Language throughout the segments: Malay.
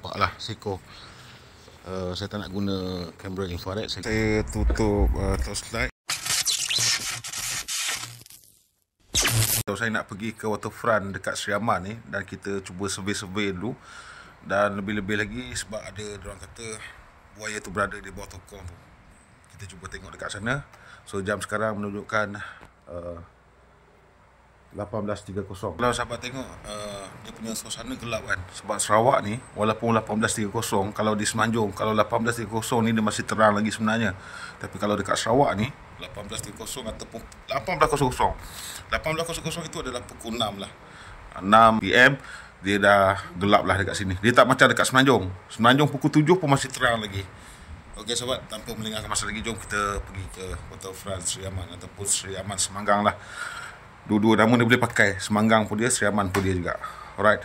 nampak lah seko. Saya tak nak guna kamera infrared. Saya tutup torchlight. Saya nak pergi ke waterfront dekat Seri Aman ni, dan kita cuba survey dulu. Dan lebih-lebih lagi sebab ada orang kata buaya tu berada di bawah tokong tu. Kita cuba tengok dekat sana. So jam sekarang menunjukkan 18.30. Kalau sahabat tengok dia punya suasana gelap kan. Sebab Sarawak ni walaupun 18.30, kalau di Semenanjung kalau 18.30 ni dia masih terang lagi sebenarnya. Tapi kalau dekat Sarawak ni 18.30 ataupun 18.00 itu adalah pukul 6 lah. 6 PM dia dah gelap lah dekat sini. Dia tak macam dekat Semenanjung. Semenanjung pukul 7 pun masih terang lagi. Okey sahabat, tanpa melengahkan masa lagi, jom kita pergi ke waterfront Seri Aman ataupun Seri Aman Semanggang lah. Dua-dua nama dia boleh pakai. Semanggang pun dia, Seri Aman pun dia juga. Alright.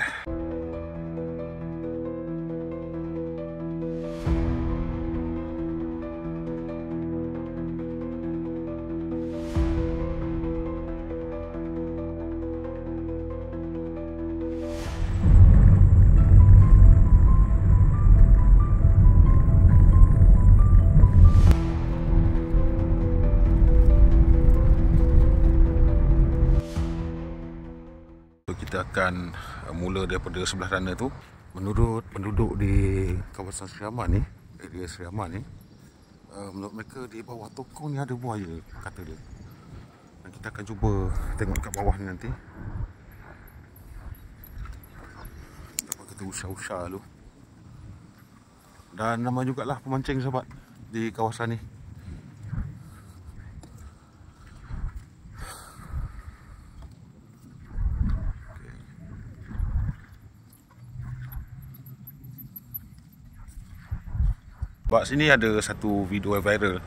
Kita akan mula daripada sebelah sana tu. Menurut penduduk di kawasan Seri Aman ni, area Seri Aman ni, menurut mereka di bawah tokong ni ada buaya, kata dia. Dan kita akan cuba tengok kat bawah ni nanti. Kita usah-usah dulu. Dan nama jugalah pemancing sahabat di kawasan ni. Sebab sini ada satu video yang viral,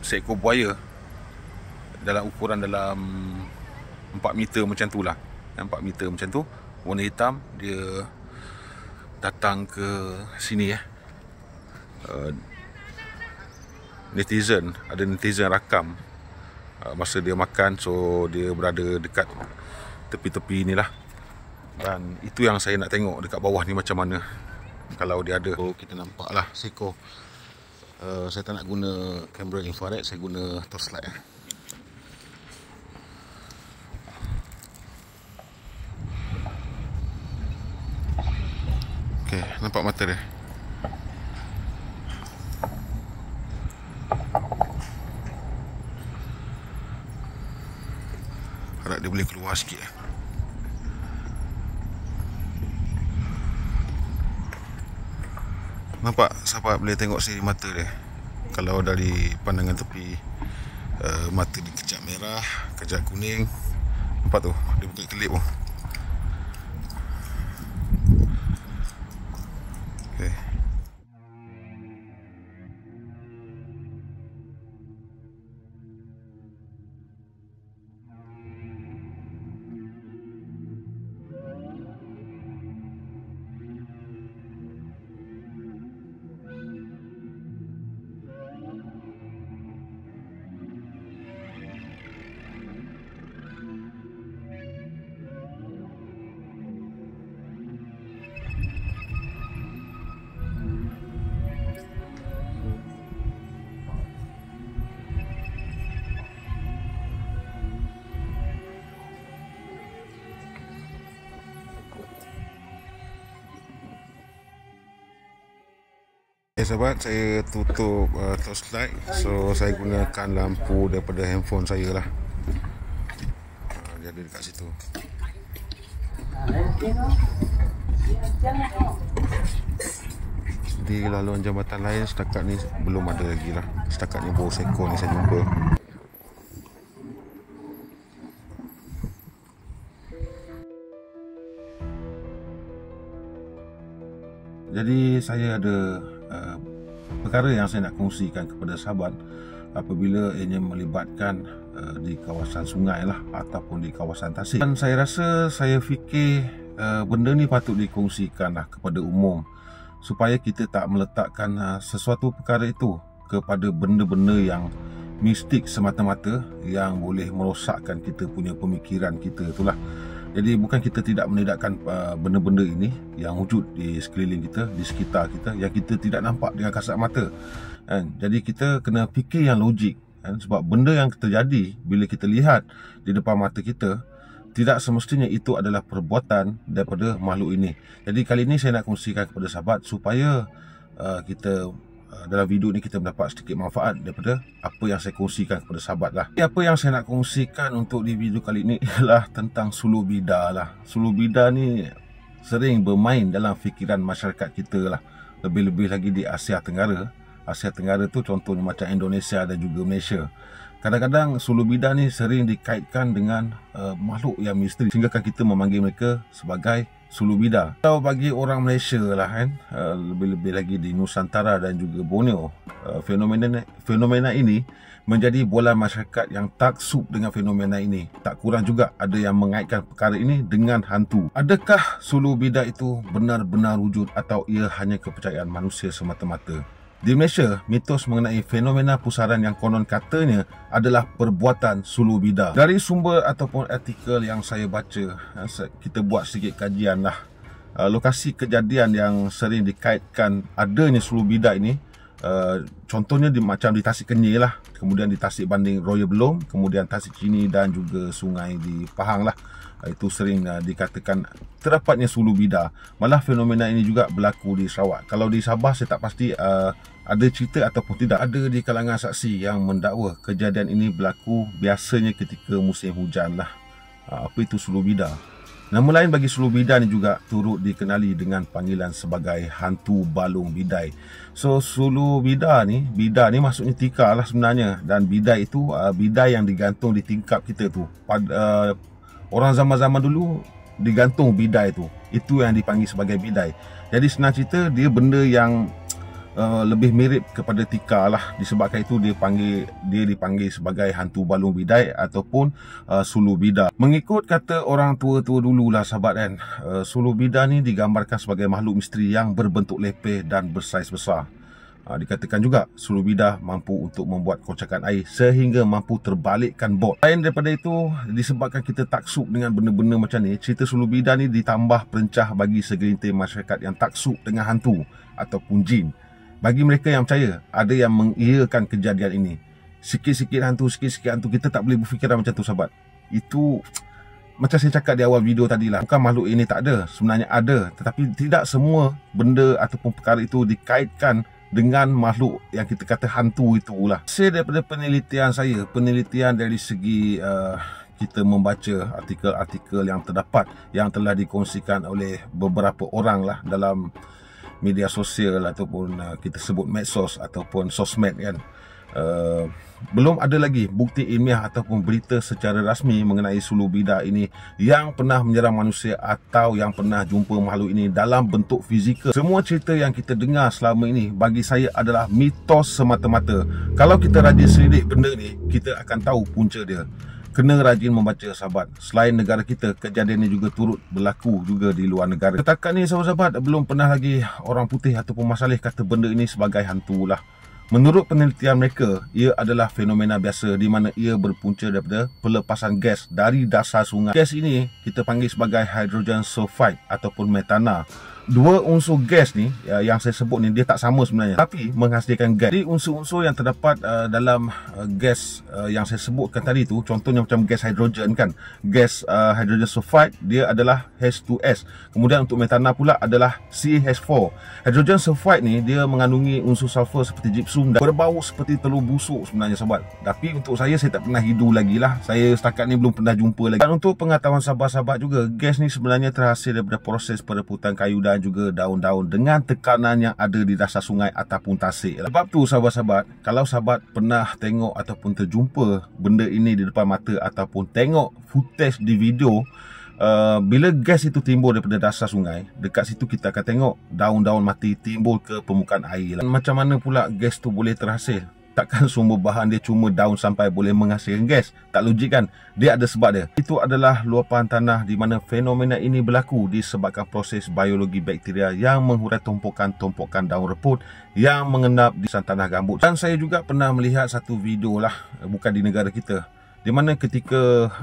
seekor buaya dalam ukuran dalam 4 meter macam tu lah. 4 meter macam tu, warna hitam. Dia datang ke sini ada netizen rakam masa dia makan. So dia berada dekat tepi-tepi ni lah. Dan itu yang saya nak tengok dekat bawah ni macam mana kalau dia ada. So kita nampak lah seko. Saya tak nak guna kamera infrared, saya guna torchlight. Okey, nampak mata dia. Harap dia boleh keluar sikit. Nampak sahabat, boleh tengok sini mata dia. Kalau dari pandangan tepi, mata dia kejap merah, kejap kuning. Nampak tu, dia buka kelip pun. Okay. Sahabat, saya tutup torchlight. So saya gunakan lampu daripada handphone saya lah. Dia ada dekat situ. Di laluan jambatan lain setakat ni belum ada lagi lah. Setakat ni baru seko ni saya jumpa. Jadi saya ada perkara yang saya nak kongsikan kepada sahabat apabila ianya melibatkan di kawasan sungai lah ataupun di kawasan tasik. Dan saya rasa, saya fikir benda ni patut dikongsikan lah kepada umum supaya kita tak meletakkan sesuatu perkara itu kepada benda-benda yang mistik semata-mata yang boleh merosakkan kita punya pemikiran kita itulah. Jadi bukan kita tidak menidakkan benda-benda ini yang wujud di sekeliling kita, di sekitar kita, yang kita tidak nampak dengan kasat mata, kan? Jadi kita kena fikir yang logik, kan? Sebab benda yang terjadi bila kita lihat di depan mata kita, tidak semestinya itu adalah perbuatan daripada makhluk ini. Jadi kali ini saya nak kongsikan kepada sahabat supaya kita dalam video ni kita mendapat sedikit manfaat daripada apa yang saya kongsikan kepada sahabat lah. Apa yang saya nak kongsikan untuk di video kali ini ialah tentang suluh bidah lah. Suluh bidah ni sering bermain dalam fikiran masyarakat kita lah. Lebih-lebih lagi di Asia Tenggara. Asia Tenggara tu contohnya macam Indonesia dan juga Malaysia. Kadang-kadang suluh bidah ni sering dikaitkan dengan makhluk yang misteri, sehingga kita memanggil mereka sebagai suluh bidah. Kalau bagi orang Malaysia lah kan, lebih-lebih lagi di Nusantara dan juga Borneo, fenomena ini menjadi bola masyarakat yang taksub dengan fenomena ini. Tak kurang juga ada yang mengaitkan perkara ini dengan hantu. Adakah suluh bidah itu benar-benar wujud atau ia hanya kepercayaan manusia semata-mata? Di Malaysia, mitos mengenai fenomena pusaran yang konon katanya adalah perbuatan suluh bidah. Dari sumber ataupun artikel yang saya baca, kita buat sedikit kajian lah. Lokasi kejadian yang sering dikaitkan adanya suluh bidah ini, contohnya macam di Tasik Kenyir lah, kemudian di Tasik Banding Royal Belum, kemudian Tasik Chini dan juga sungai di Pahang lah. Itu sering dikatakan terdapatnya suluh bidah. Malah fenomena ini juga berlaku di Sarawak. Kalau di Sabah saya tak pasti ada cerita ataupun tidak. Ada di kalangan saksi yang mendakwa kejadian ini berlaku biasanya ketika musim hujan lah. Apa itu suluh bidah? Nama lain bagi suluh bidah ni juga turut dikenali dengan panggilan sebagai hantu balung bidai. So suluh bidah ni maksudnya tikar lah sebenarnya. Dan bidai itu bidai yang digantung di tingkap kita tu. Orang zaman-zaman dulu digantung bidai tu. Itu yang dipanggil sebagai bidai. Jadi senang cerita, dia benda yang lebih mirip kepada tikar lah. Disebabkan itu dia dipanggil sebagai hantu balung bidai ataupun suluh bidah. Mengikut kata orang tua-tua dululah sahabat kan, suluh bidah ni digambarkan sebagai makhluk misteri yang berbentuk lepeh dan bersaiz besar. Dikatakan juga suluh bidah mampu untuk membuat kocakan air sehingga mampu terbalikkan bot. Lain daripada itu, disebabkan kita taksub dengan benda-benda macam ni, cerita suluh bidah ni ditambah perencah bagi segelintir masyarakat yang taksub dengan hantu ataupun jin. Bagi mereka yang percaya, ada yang mengiyakan kejadian ini. Sikit-sikit hantu, kita tak boleh berfikiran macam tu sahabat. Itu macam saya cakap di awal video tadi lah, bukan makhluk ini tak ada, sebenarnya ada. Tetapi tidak semua benda ataupun perkara itu dikaitkan dengan makhluk yang kita kata hantu itulah. Saya daripada penelitian dari segi kita membaca artikel-artikel yang terdapat, yang telah dikongsikan oleh beberapa orang lah dalam media sosial ataupun kita sebut medsos ataupun sosmed kan. Belum ada lagi bukti ilmiah ataupun berita secara rasmi mengenai suluh bidah ini yang pernah menyerang manusia atau yang pernah jumpa makhluk ini dalam bentuk fizikal. Semua cerita yang kita dengar selama ini bagi saya adalah mitos semata-mata. Kalau kita rajin selidik benda ni, kita akan tahu punca dia. Kena rajin membaca sahabat. Selain negara kita, kejadian ini juga turut berlaku juga di luar negara. Setakat ni sahabat, belum pernah lagi orang putih ataupun masalih kata benda ini sebagai hantu lah. Menurut penelitian mereka, ia adalah fenomena biasa di mana ia berpunca daripada pelepasan gas dari dasar sungai. Gas ini kita panggil sebagai hydrogen sulfide ataupun metana. Dua unsur gas ni yang saya sebut ni dia tak sama sebenarnya, tapi menghasilkan gas. Jadi unsur-unsur yang terdapat dalam gas yang saya sebutkan tadi tu, contohnya macam gas hidrogen kan, gas hydrogen sulfide dia adalah H2S. Kemudian untuk metana pula adalah CH4. Hydrogen sulfide ni dia mengandungi unsur sulfur seperti gypsum dan berbau seperti telur busuk sebenarnya sahabat. Tapi untuk saya tak pernah hidu lagi lah. Saya setakat ni belum pernah jumpa lagi. Dan untuk pengetahuan sahabat-sahabat juga, gas ni sebenarnya terhasil daripada proses perebutan kayu dan juga daun-daun dengan tekanan yang ada di dasar sungai ataupun tasik. Sebab tu sahabat-sahabat, kalau sahabat pernah tengok ataupun terjumpa benda ini di depan mata ataupun tengok footage di video, bila gas itu timbul daripada dasar sungai, dekat situ kita akan tengok daun-daun mati timbul ke permukaan air. Macam mana pula gas tu boleh terhasil? Takkan sumber bahan dia cuma daun sampai boleh menghasilkan gas? Tak logik kan? Dia ada sebab dia. Itu adalah luapan tanah di mana fenomena ini berlaku disebabkan proses biologi bakteria yang menghurai tumpukan-tumpukan daun reput yang mengendap di tanah gambut. Dan saya juga pernah melihat satu video lah, bukan di negara kita, di mana ketika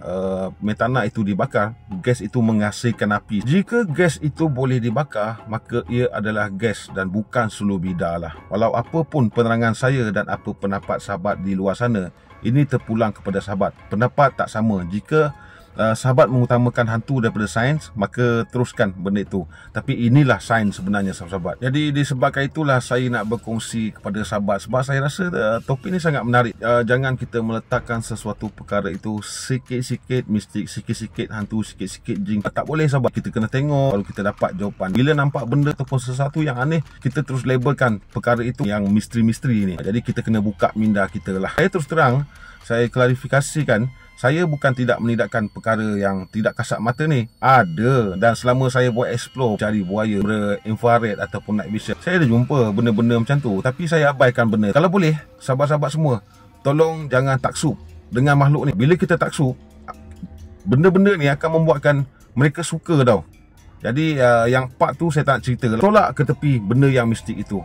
metana itu dibakar, gas itu menghasilkan api. Jika gas itu boleh dibakar, maka ia adalah gas dan bukan suluh bida lah. Walau apa pun penerangan saya dan apa pendapat sahabat di luar sana, ini terpulang kepada sahabat. Pendapat tak sama. Jika sahabat mengutamakan hantu daripada sains, maka teruskan benda itu. Tapi inilah sains sebenarnya, sahabat. Jadi disebabkan itulah saya nak berkongsi kepada sahabat, sebab saya rasa topik ni sangat menarik. Jangan kita meletakkan sesuatu perkara itu sikit-sikit mistik, sikit-sikit hantu, sikit-sikit jin. Tak boleh, sahabat. Kita kena tengok baru kita dapat jawapan. Bila nampak benda ataupun sesuatu yang aneh, kita terus labelkan perkara itu yang misteri-misteri ni. Jadi kita kena buka minda kita lah. Saya terus terang, saya klarifikasikan, saya bukan tidak menidakkan perkara yang tidak kasat mata ni. Ada. Dan selama saya buat explore, cari buaya, infrared ataupun night vision, saya ada jumpa benda-benda macam tu. Tapi saya abaikan benda. Kalau boleh, sahabat-sahabat semua, tolong jangan taksub dengan makhluk ni. Bila kita taksub, benda-benda ni akan membuatkan mereka suka tau. Jadi yang part tu saya tak nak cerita. Tolak ke tepi benda yang mistik itu.